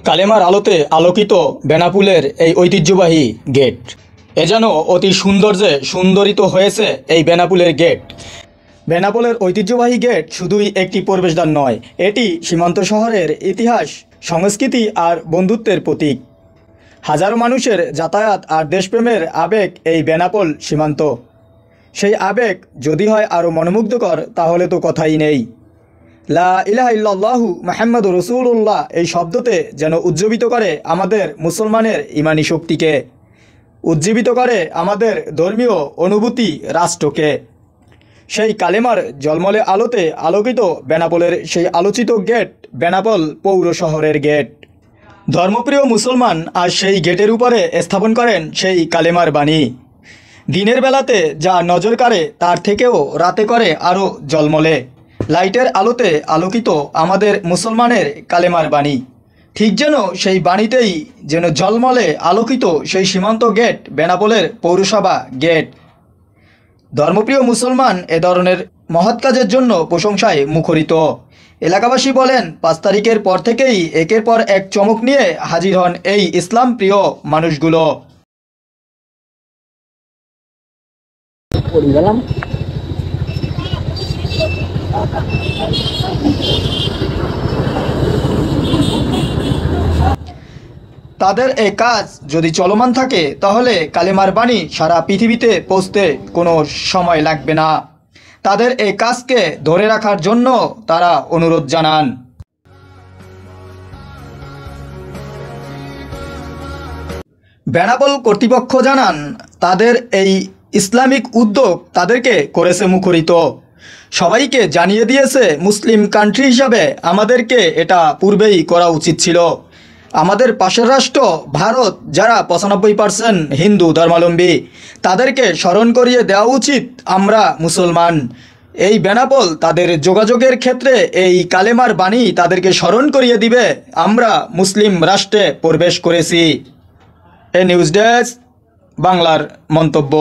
কালেমার আলোতে আলোকিত বেনাপোলের এই ঐতিহ্যবাহী গেট এ যেন অতি সৌন্দর্যে সুন্দরিত হয়েছে এই বেনাপোলের গেট। বেনাপোলের ঐতিহ্যবাহী গেট শুধুই একটি প্রবেশদ্বার নয়, এটি সীমান্ত শহরের ইতিহাস, সংস্কৃতি আর বন্ধুত্বের প্রতীক। হাজারো মানুষের যাতায়াত আর দেশপ্রেমের আবেগ এই বেনাপোল সীমান্ত। সেই আবেগ যদি হয় আরও মনোমুগ্ধকর তাহলে তো কথাই নেই। লা ইলাহা ইল্লাল্লাহু মুহাম্মাদুর রাসূলুল্লাহ এই শব্দতে যেন উজ্জীবিত করে আমাদের মুসলমানের ইমানি শক্তিকে, উজ্জীবিত করে আমাদের ধর্মীয় অনুভূতি রাষ্ট্রকে। সেই কালেমার জলমলে আলোতে আলোকিত বেনাপোলের সেই আলোচিত গেট বেনাপোল পৌর শহরের গেট। ধর্মপ্রিয় মুসলমান আজ সেই গেটের উপরে স্থাপন করেন সেই কালেমার বাণী। দিনের বেলাতে যা নজর কাড়ে তার থেকেও রাতে করে আরও জলমলে লাইটের আলোতে আলোকিত আমাদের মুসলমানের কালেমার বাণী। ঠিক যেন সেই বাণীতেই যেন ঝলমলে আলোকিত সেই সীমান্ত গেট বেনাপোলের পৌরসভা গেট। ধর্মপ্রিয় মুসলমান এ ধরনের মহৎ কাজের জন্য প্রশংসায় মুখরিত। এলাকাবাসী বলেন ৫ তারিখের পর থেকেই একের পর এক চমক নিয়ে হাজির হন এই ইসলাম প্রিয় মানুষগুলো। তাদের এই কাজ যদি চলমান থাকে তাহলে কালেমার বাণী সারা পৃথিবীতে পৌঁছতে কোনো সময় লাগবে না। তাদের এই কাজকে ধরে রাখার জন্য তারা অনুরোধ জানান। বেনাপোল কর্তৃপক্ষ জানান তাদের এই ইসলামিক উদ্যোগ তাদেরকে করেছে মুখরিত, সবাইকে জানিয়ে দিয়েছে মুসলিম কান্ট্রি হিসাবে আমাদেরকে এটা পূর্বেই করা উচিত ছিল। আমাদের পাশের রাষ্ট্র ভারত যারা ৯৫% হিন্দু ধর্মাবলম্বী, তাদেরকে স্মরণ করিয়ে দেওয়া উচিত আমরা মুসলমান। এই বেনাপোল তাদের যোগাযোগের ক্ষেত্রে এই কালেমার বাণী তাদেরকে স্মরণ করিয়ে দিবে আমরা মুসলিম রাষ্ট্রে প্রবেশ করেছি। এ নিউজ ডেস্ক বাংলার মন্তব্য।